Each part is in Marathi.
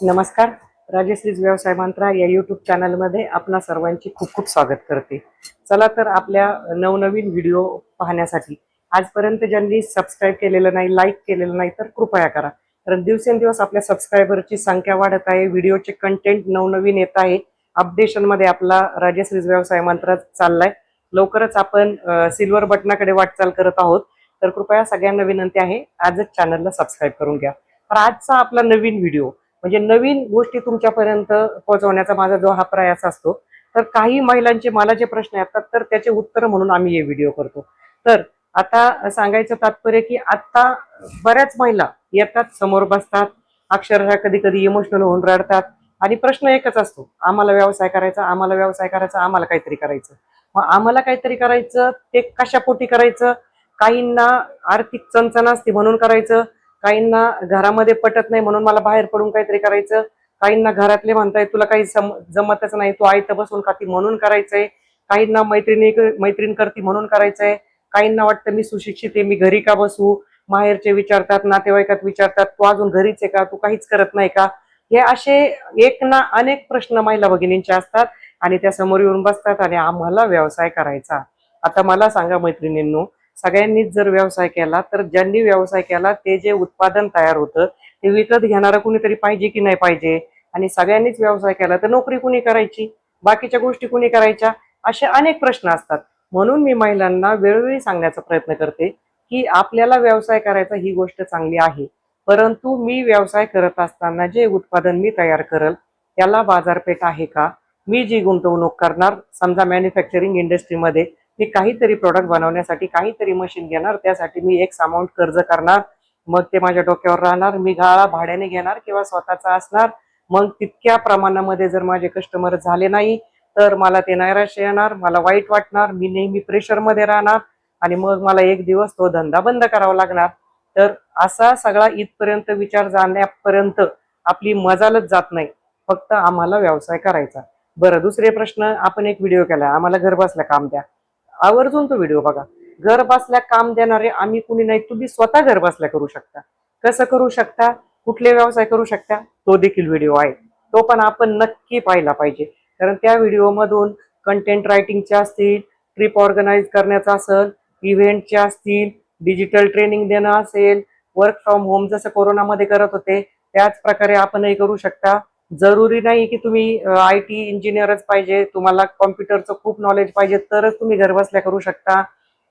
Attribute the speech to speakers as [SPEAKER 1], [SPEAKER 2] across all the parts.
[SPEAKER 1] नमस्कार. राजश्रीज व्यवसाय मंत्रा या यूट्यूब चॅनलमध्ये आपणा सर्वांची खूप खूप स्वागत करते. चला तर आपल्या नवनवीन व्हिडिओ पाहण्यासाठी आजपर्यंत ज्यांनी सबस्क्राईब केलेलं नाही, लाईक केलेलं नाही तर कृपया करा. कारण दिवसेंदिवस आपल्या सबस्क्रायबरची संख्या वाढत आहे, व्हिडिओचे कंटेंट नवनवीन येत आहे. अपडेशनमध्ये आपला राजश्रीज व्यवसाय मंत्रा चाललाय. लवकरच आपण सिल्वर बटनाकडे वाटचाल करत आहोत. तर कृपया सगळ्यांना विनंती आहे, आजच चॅनलला सबस्क्राईब करून घ्या. तर आजचा आपला नवीन व्हिडिओ म्हणजे नवीन गोष्टी तुमच्यापर्यंत पोहोचवण्याचा माझा जो हा प्रयास असतो. तर काही महिलांचे मला जे प्रश्न येतात तर त्याचे उत्तर म्हणून आम्ही हे व्हिडिओ करतो. तर आता सांगायचं तात्पर्य की आता बऱ्याच महिला येतात, समोर बसतात, अक्षरशः कधी कधी इमोशनल होऊन रडतात आणि प्रश्न एकच असतो, आम्हाला व्यवसाय करायचा, आम्हाला व्यवसाय करायचा, आम्हाला काहीतरी करायचं. मग आम्हाला काहीतरी करायचं ते कशापोटी करायचं? काहींना आर्थिक चणचण असते म्हणून करायचं, काहींना घरामध्ये पटत नाही म्हणून मला बाहेर पडून काहीतरी करायचं, काहींना घरातले म्हणताय तुला काही जमतच नाही, तू आयत बसून खाती म्हणून करायचंय, काहींना मैत्रीण करती म्हणून करायचंय, काहींना वाटतं मी सुशिक्षित आहे, मी घरी का बसू, माहेरचे विचारतात, नातेवाईकात विचारतात, तू अजून घरीच आहे का, तू काहीच करत नाही का. हे असे एक ना अनेक प्रश्न महिला भगिनींचे असतात आणि त्या समोर येऊन बसतात आणि आम्हाला व्यवसाय करायचा. आता मला सांगा मैत्रिणींनो, सगळ्यांनीच जर व्यवसाय केला तर ज्यांनी व्यवसाय केला ते जे उत्पादन तयार होतं ते विकत घेणारं कुणीतरी पाहिजे की नाही पाहिजे. आणि सगळ्यांनीच व्यवसाय केला तर नोकरी कुणी करायची, बाकीच्या गोष्टी कुणी करायच्या, असे अनेक प्रश्न असतात. म्हणून मी महिलांना वेळोवेळी सांगण्याचा प्रयत्न करते की आपल्याला व्यवसाय करायचा ही गोष्ट चांगली आहे, परंतु मी व्यवसाय करत असताना जे उत्पादन मी तयार करल त्याला बाजारपेठ आहे का. मी जी गुंतवणूक करणार, समजा मॅन्युफॅक्चरिंग इंडस्ट्रीमध्ये मी काहीतरी प्रोडक्ट बनवण्यासाठी काहीतरी मशीन घेणार, त्यासाठी मी एक अमाऊंट कर्ज करणार, मग ते माझ्या डोक्यावर राहणार, मी गाळा भाड्याने घेणार किंवा स्वतःचा असणार. मग तितक्या प्रमाणामध्ये जर माझे कस्टमर झाले नाही तर मला ते नैराश्य येणार, मला वाईट वाटणार, मी नेहमी प्रेशरमध्ये राहणार आणि मग मला एक दिवस तो धंदा बंद करावा लागणार. तर असा सगळा इथपर्यंत विचार जाण्यापर्यंत आपली मजालच जात नाही, फक्त आम्हाला व्यवसाय करायचा. बरं, दुसरे प्रश्न, आपण एक व्हिडिओ केला, आम्हाला घर बसल्या काम द्या. आवर्जून तो व्हिडिओ बघा. घर बसल्या काम देणारे आम्ही कुणी नाही, तुम्ही स्वतः घर बसल्या करू शकता. कसं करू शकता, कुठले व्यवसाय करू शकता, तो देखील व्हिडिओ आहे, तो पण आपण नक्की पाहिला पाहिजे. कारण त्या व्हिडिओमधून कंटेंट रायटिंगचे असतील, ट्रिप ऑर्गनाईज करण्याचा असेल, इव्हेंटचे असतील, डिजिटल ट्रेनिंग देणं असेल, वर्क फ्रॉम होम जसं कोरोनामध्ये करत होते त्याच प्रकारे आपणही करू शकता. जरुरी नाही की तुम्ही IT इंजिनियरच पाहिजे, तुम्हाला कॉम्प्युटरचं खूप नॉलेज पाहिजे तरच तुम्ही घर बसल्या करू शकता.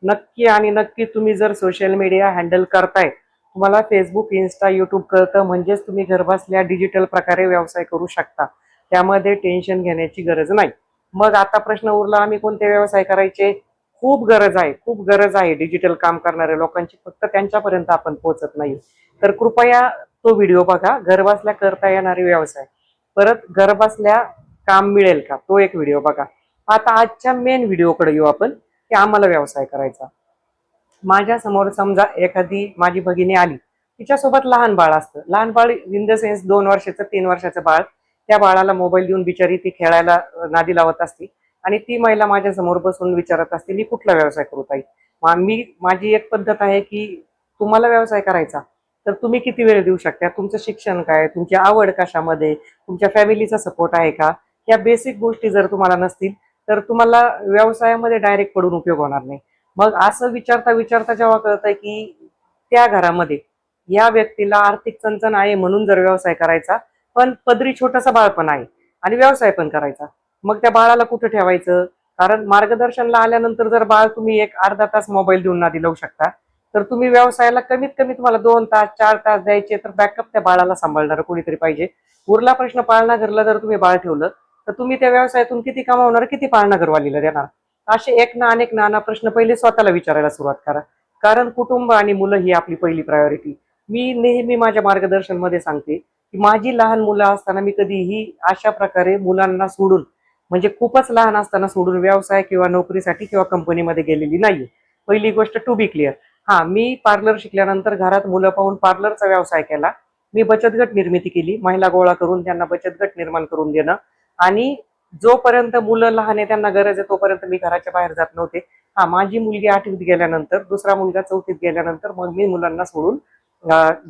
[SPEAKER 1] नक्की आणि नक्की तुम्ही जर सोशल मीडिया हँडल करताय, तुम्हाला फेसबुक, इन्स्टा, युट्यूब कळतं, म्हणजेच तुम्ही घर बसल्या डिजिटल प्रकारे व्यवसाय करू शकता. त्यामध्ये टेन्शन घेण्याची गरज नाही. मग आता प्रश्न उरला, आम्ही कोणते व्यवसाय करायचे. खूप गरज आहे, खूप गरज आहे डिजिटल काम करणाऱ्या लोकांची, फक्त त्यांच्यापर्यंत आपण पोहोचत नाही. तर कृपया तो व्हिडिओ बघा, घर बसल्या करता येणारे व्यवसाय. परत घर बसल्या काम मिळेल का, तो एक व्हिडिओ बघा. आता आजच्या मेन व्हिडिओकडे येऊ आपण, की आम्हाला व्यवसाय करायचा. माझ्या समोर समजा एखादी माझी भगिनी आली, तिच्यासोबत लहान बाळ असतं, लहान बाळ इन द सेन्स 2 वर्षाचं 3 वर्षाचं बाळ. त्या बाळाला मोबाईल देऊन बिचारी ती खेळायला नादी लावत असते आणि ती महिला माझ्या समोर बसून विचारत असते, मी कुठला व्यवसाय करू ताई. माझी एक पद्धत आहे की तुम्हाला व्यवसाय करायचा तर तुम्ही किती वेळ देऊ शकता, तुमचं शिक्षण काय, तुमची आवड कशामध्ये, तुमच्या फॅमिलीचा सपोर्ट आहे का, या बेसिक गोष्टी जर तुम्हाला नसतील तर तुम्हाला व्यवसायामध्ये डायरेक्ट पडून उपयोग होणार नाही. मग असं विचारता विचारता जेव्हा कळतंय की त्या घरामध्ये या व्यक्तीला आर्थिक चणचण आहे म्हणून जर व्यवसाय करायचा, पण पदरी छोटंसं बाळ पण आहे आणि व्यवसाय पण करायचा, मग त्या बाळाला कुठं ठेवायचं. कारण मार्गदर्शनला आल्यानंतर जर बाळ तुम्ही एक अर्धा तास मोबाईल देऊन नादी लावू शकता, तर तुम्ही व्यवसायाला कमीत कमी तुम्हाला 2 तास 4 तास द्यायचे, तर बॅकअप त्या बाळाला सांभाळणार कोणीतरी पाहिजे. उरला प्रश्न पाळणा घरला जर तुम्ही बाळ ठेवलं तर तुम्ही त्या व्यवसायातून किती कमावणार, किती पाळणा घरवालीला देणार. असे एक ना अनेक नाना प्रश्न पहिले स्वतःला विचारायला सुरुवात करा. कारण कुटुंब आणि मुलं ही आपली पहिली प्रायोरिटी. मी नेहमी माझ्या मार्गदर्शन मध्ये सांगते की माझी लहान मुलं असताना मी कधीही अशा प्रकारे मुलांना सोडून, म्हणजे खूपच लहान असताना सोडून व्यवसाय किंवा नोकरीसाठी किंवा कंपनीमध्ये गेलेली नाहीये. पहिली गोष्ट टू बी क्लिअर. हा, मी पार्लर शिकल्यानंतर घरात मुलं पाहून पार्लरचा व्यवसाय केला. मी बचत गट निर्मिती केली, महिला गोळा करून त्यांना बचत गट निर्माण करून देणं. आणि जोपर्यंत मुलं लहान आहे त्यांना गरज आहे तोपर्यंत मी घराच्या बाहेर जात नव्हते. हा, माझी मुलगी 8वीत गेल्यानंतर, दुसरा मुलगा 4थीत गेल्यानंतर मग मी मुलांना सोडून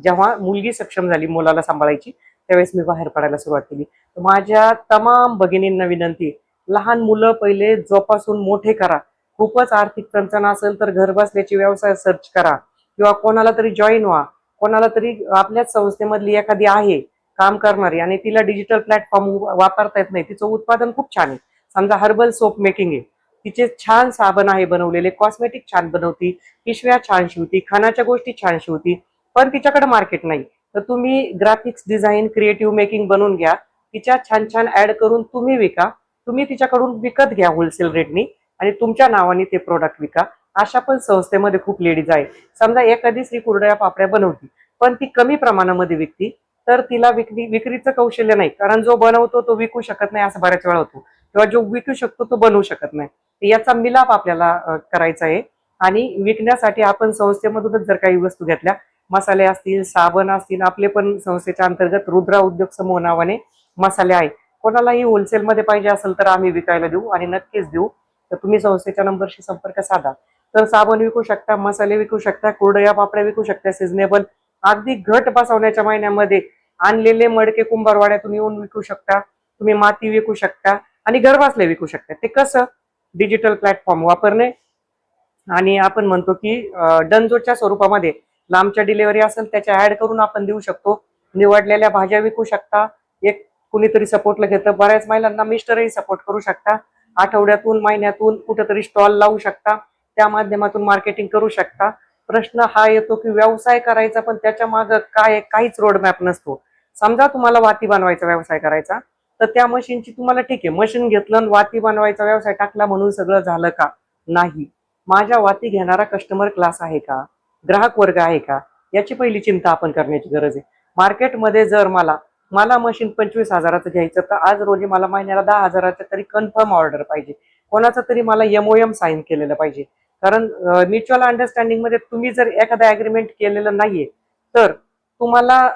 [SPEAKER 1] जेव्हा मुलगी सक्षम झाली मुलाला सांभाळायची त्यावेळेस मी बाहेर पडायला सुरुवात केली. तर माझ्या तमाम भगिनींना विनंती, लहान मुलं पहिले जोपासून मोठे करा. खूपच आर्थिक चणचण असेल तर घर बसल्याची व्यवसाय सर्च करा किंवा कोणाला तरी जॉईन व्हा. कोणाला तरी आपल्याच संस्थेमधली एखादी आहे काम करणारी आणि तिला डिजिटल प्लॅटफॉर्म वापरता येत नाही, तिचं उत्पादन खूप छान आहे. समजा हर्बल सोप मेकिंग आहे, तिचे छान साबण आहे बनवलेले, कॉस्मेटिक छान बनवती, पिशव्या छान शिवती, खाण्याच्या गोष्टी छान शिवती, पण तिच्याकडे मार्केट नाही. तर तुम्ही ग्राफिक्स डिझाईन क्रिएटिव्ह मेकिंग बनवून घ्या, तिच्या छान छान ऍड करून तुम्ही विका. तुम्ही तिच्याकडून विकत घ्या होलसेल रेटनी आणि तुमच्या नावाने ते प्रोडक्ट विका. अशा पण संस्थेमध्ये खूप लेडीज आहे. समजा एखादी स्त्री कुरडया पापड्या बनवती पण ती कमी प्रमाणामध्ये विकती, तर तिला विक्रीचं कौशल्य नाही, कारण जो बनवतो तो विकू शकत नाही असं बऱ्याच वेळा होतो, किंवा जो विकू शकतो तो बनवू शकत नाही. याचा मिलाप आपल्याला करायचा आहे. आणि विकण्यासाठी आपण संस्थेमधूनच जर काही वस्तू घेतल्या, मसाले असतील, साबण असतील, आपले पण संस्थेच्या अंतर्गत रुद्रा उद्योग समूह नावाने मसाले आहे. कोणालाही होलसेलमध्ये पाहिजे असेल तर आम्ही विकायला देऊ आणि नक्कीच देऊ. तर तुम्ही संस्थेच्या नंबरशी संपर्क साधा. तर साबण विकू शकता, मसाले विकू शकता, कुरडया पापड्या विकू शकता, सिजनेबल अगदी घट बसवण्याच्या महिन्यामध्ये आणलेले मडके कुंभारवाड्यातून येऊन विकू शकता. तुम्ही माती विकू शकता आणि घरबसल्या विकू शकता. ते कसं? डिजिटल प्लॅटफॉर्म वापरणे आणि आपण म्हणतो की डंजोच्या स्वरूपामध्ये लांबच्या डिलिव्हरी असेल त्याच्या ऍड करून आपण देऊ शकतो. निवडलेल्या भाज्या विकू शकता. एक कुणीतरी सपोर्टला घेतं, बऱ्याच महिलांना मिस्टरही सपोर्ट करू शकता. आठवड्यातून महिन्यातून कुठेतरी स्टॉल लावू शकता, त्या माध्यमातून मार्केटिंग करू शकता. प्रश्न हा येतो की व्यवसाय करायचा पण त्याच्या मागं काय, काहीच रोडमॅप नसतो. समजा तुम्हाला वाती बनवायचा व्यवसाय करायचा, तर त्या मशीनची तुम्हाला ठीक आहे, मशीन घेतलं आणि वाती बनवायचा व्यवसाय टाकला म्हणून सगळं झालं का? नाही. माझ्या वाती घेणारा कस्टमर क्लास आहे का, ग्राहक वर्ग आहे का, याची पहिली चिंता आपण करण्याची गरज आहे. मार्केटमध्ये जर मला मला मशीन 25,000चं घ्यायचं, तर आज रोजी मला महिन्याला 10,000चं तरी कन्फर्म ऑर्डर पाहिजे. कोणाचं तरी मला MOM साईन केलेलं पाहिजे. कारण म्युच्युअल अंडरस्टँडिंग मध्ये तुम्ही जर एखादं अग्रीमेंट केलेलं नाहीये, तर तुम्हाला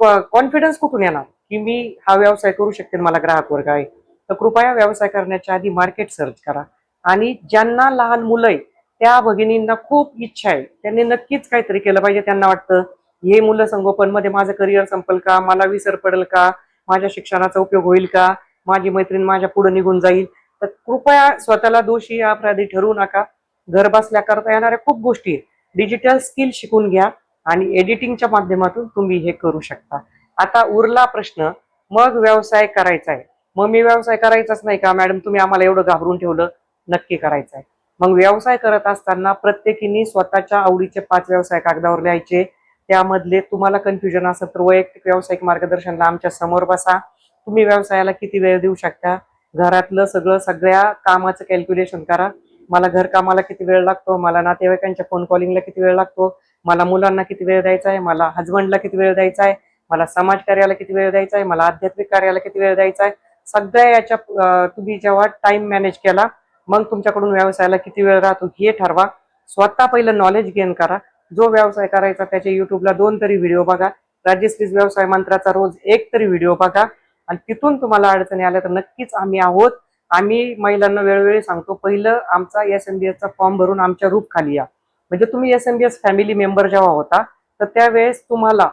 [SPEAKER 1] कॉन्फिडन्स कुठून येणार की मी हा व्यवसाय करू शकते, मला ग्राहक वर्ग आहे? तर कृपया व्यवसाय करण्याच्या आधी मार्केट सर्च करा. आणि ज्यांना लहान मुलं आहे त्या भगिनींना खूप इच्छा आहे, त्यांनी नक्कीच काहीतरी केलं पाहिजे. त्यांना वाटतं हे मुलं संगोपन मध्ये माझं करिअर संपेल का, मला विसर पडेल का, माझ्या शिक्षणाचा उपयोग होईल का, माझी मैत्रीण माझ्या पुढे निघून जाईल. तर कृपया स्वतःला दोषी अपराधी ठरवू नका. घर बसल्या करता येणाऱ्या खूप गोष्टी डिजिटल स्किल शिकून घ्या आणि एडिटिंगच्या माध्यमातून तुम्ही हे करू शकता. आता उरला प्रश्न, मग व्यवसाय करायचा आहे. मग मी व्यवसाय करायचाच नाही का मॅडम, तुम्ही आम्हाला एवढं घाबरून ठेवलं? नक्की करायचा आहे. मग व्यवसाय करत असताना प्रत्येकीने स्वतःच्या आवडीचे 5 व्यवसाय कागदावर लिहायचे. त्यामधले तुम्हाला कन्फ्युजन असेल तर वैयक्तिक व्यावसायिक मार्गदर्शनला आमच्या समोर बसा. तुम्ही व्यवसायाला किती वेळ देऊ शकता, घरातलं सगळ्या कामाचं कॅल्क्युलेशन करा. मला घरकामाला किती वेळ लागतो, मला नातेवाईकांच्या फोन कॉलिंगला किती वेळ लागतो, मला मुलांना किती वेळ द्यायचा आहे, मला हजबंडला किती वेळ द्यायचा आहे, मला समाज कार्याला किती वेळ द्यायचा आहे, मला आध्यात्मिक कार्याला किती वेळ द्यायचा आहे. सगळ्या याच्या तुम्ही जेव्हा टाइम मॅनेज केला, मग तुमच्याकडून व्यवसायाला किती वेळ राहतो हे ठरवा. स्वतः पहिलं नॉलेज गेन करा. जो व्यवसाय करायचा त्याच्या युट्यूबला 2 तरी व्हिडिओ बघा. राजश्रीज व्यवसाय मंत्राचा रोज 1 तरी व्हिडिओ बघा. आणि तिथून तुम्हाला अडचणी आल्या तर नक्कीच आम्ही आहोत. आम्ही महिलांना वेळोवेळी सांगतो, पहिलं आमचा SMBS चा फॉर्म भरून आमच्या रूप खाली या. म्हणजे तुम्ही SMBS फॅमिली मेंबर जेव्हा होता, तर त्यावेळेस तुम्हाला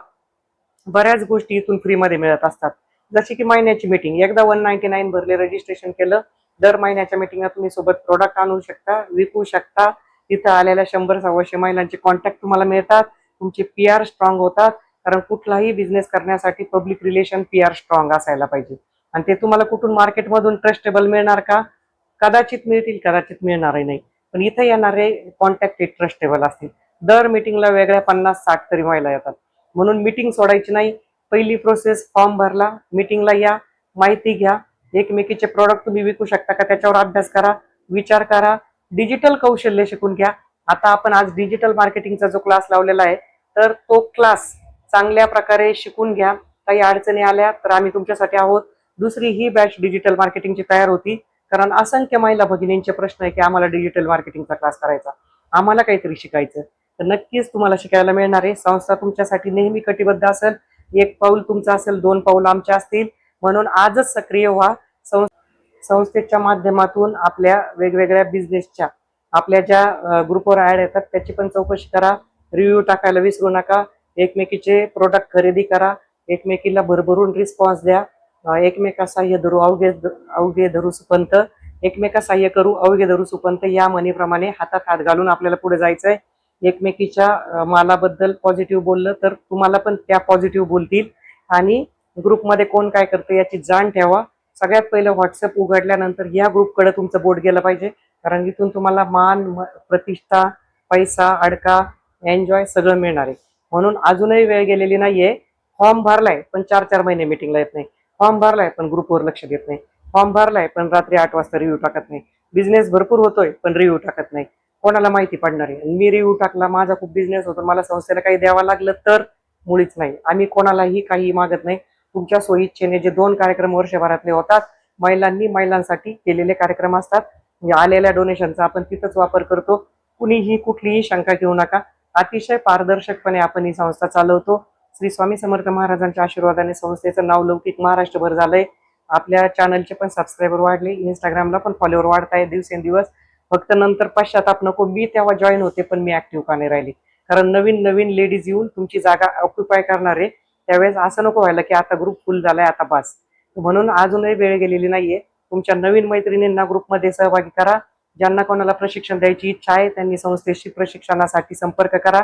[SPEAKER 1] बऱ्याच गोष्टी इथून फ्रीमध्ये मिळत असतात. जशी की महिन्याची मीटिंग, एकदा 199 भरले, रजिस्ट्रेशन केलं, दर महिन्याच्या मीटिंगला तुम्ही सोबत प्रोडक्ट आणू शकता, विकू शकता. तिथं आलेल्या 100-150 महिलांचे कॉन्टॅक्ट तुम्हाला मिळतात. तुमचे PR स्ट्रॉंग होतात. कारण कुठलाही बिझनेस करण्यासाठी पब्लिक रिलेशन PR स्ट्रॉंग असायला पाहिजे. आणि ते तुम्हाला कुठून मार्केटमधून ट्रस्टेबल मिळणार का? कदाचित मिळतील, कदाचित मिळणारही नाही. पण इथे येणारे कॉन्टॅक्ट हे ट्रस्टेबल असतील. दर मीटिंगला वेगळ्या 50-60 तरी महिला येतात. म्हणून मीटिंग सोडायची नाही. पहिली प्रोसेस, फॉर्म भरला, मीटिंगला या, माहिती घ्या, एकमेकीचे प्रोडक्ट तुम्ही विकू शकता का त्याच्यावर अभ्यास करा, विचार करा, डिजिटल कौशल्य शिकून घ्या. आता आपण आज डिजिटल मार्केटिंगचा जो क्लास लावलेला आहे, तर तो क्लास चांगल्या प्रकारे शिकून घ्या. काही अडचणी आल्या तर आम्ही तुमच्यासाठी आहोत. दुसरी ही बॅच डिजिटल मार्केटिंगची तयार होती, कारण असंख्य महिला भगिनींचे प्रश्न आहे की आम्हाला डिजिटल मार्केटिंगचा क्लास करायचा, आम्हाला काहीतरी शिकायचं. तर नक्कीच तुम्हाला शिकायला मिळणार आहे. संस्था तुमच्यासाठी नेहमी कटिबद्ध असेल. 1 पाऊल तुमचं असेल, 2 पाऊल आमचे असतील. म्हणून आजच सक्रिय व्हा. संस्थेच्या माध्यमातून आपल्या वेगवेगळ्या बिझनेसच्या आपल्या ज्या ग्रुपवर ऍड येतात त्याची पण चौकशी करा. रिव्ह्यू टाकायला विसरू नका. एकमेकीचे प्रोडक्ट खरेदी करा. एकमेकीला भरभरून रिस्पॉन्स द्या. एकमेका सहाय्य धरू अवघे धरू सुपंत, एकमेका सहाय्य करू अवघे धरू सुपंत या म्हणीप्रमाणे हातात हात घालून आपल्याला पुढे जायचंय. एकमेकीच्या मालाबद्दल पॉझिटिव्ह बोललं तर तुम्हाला पण त्या पॉझिटिव्ह बोलतील. आणि ग्रुपमध्ये कोण काय करतं याची जाण ठेवा. सगळ्यात पहिलं व्हॉट्सअप उघडल्यानंतर या ग्रुपकडे तुमचं बोट गेलं पाहिजे, कारण इथून तुम्हाला मान, प्रतिष्ठा, पैसा, अडका, एन्जॉय सगळं मिळणार आहे. म्हणून अजूनही वेळ गेलेली नाहीये. फॉर्म भरलाय पण 4-4 महिने मिटिंगला येत नाही. फॉर्म भरलाय पण ग्रुपवर लक्ष देत नाही. फॉर्म भरलाय पण रात्री 8 वाजता रिव्ह्यू टाकत नाही. बिझनेस भरपूर होतोय पण रिव्ह्यू टाकत नाही. कोणाला माहिती पडणार आहे? मी रिव्ह्यू टाकला, माझा खूप बिझनेस होतो, मला संस्थेला काही द्यावं लागलं तर? मुळीच नाही. आम्ही कोणालाही काही मागत नाही. तुमच्या सोयीच्छेने जे 2 कार्यक्रम वर्षभरातले होतात, महिलांसाठी केलेले कार्यक्रम असतात. म्हणजे आलेल्या डोनेशनचा आपण तिथंच वापर करतो. कुणीही कुठलीही शंका घेऊ नका. अतिशय पारदर्शकपणे आपण ही संस्था चालवतो. श्री स्वामी समर्थ महाराजांच्या आशीर्वादाने संस्थेचं नाव लौकिक महाराष्ट्रभर झालंय. आपल्या चॅनलचे पण सबस्क्रायबर वाढले, इंस्टाग्रामला पण फॉलोअर वाढताय दिवसेंदिवस. फक्त नंतर पश्चाताप नको, मी तेव्हा जॉईन होते पण मी ऍक्टिव्ह का नाही राहिली. कारण नवीन नवीन लेडीज येऊन तुमची जागा ऑक्युपाय करणार आहे. त्यावेळेस असं नको व्हायला की आता ग्रुप फुल झालाय आता बस. म्हणून अजूनही वेळ गेलेली नाहीये. तुमच्या नवीन मैत्रिणींना ग्रुपमध्ये सहभागी करा. ज्यांना कोणाला प्रशिक्षण द्यायची इच्छा आहे त्यांनी संस्थेशी प्रशिक्षणासाठी संपर्क करा.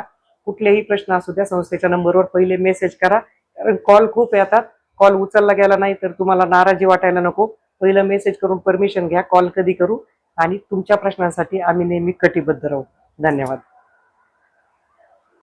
[SPEAKER 1] कुठलेही प्रश्न असू द्या संस्थेच्या नंबरवर पहिले मेसेज करा, कारण कॉल खूप येतात. कॉल उचलला गेला नाही तर तुम्हाला नाराजी वाटायला नको. पहिलं मेसेज करून परमिशन घ्या, कॉल कधी करू, आणि तुमच्या प्रश्नांसाठी आम्ही नेहमी कटिबद्ध राहू. धन्यवाद.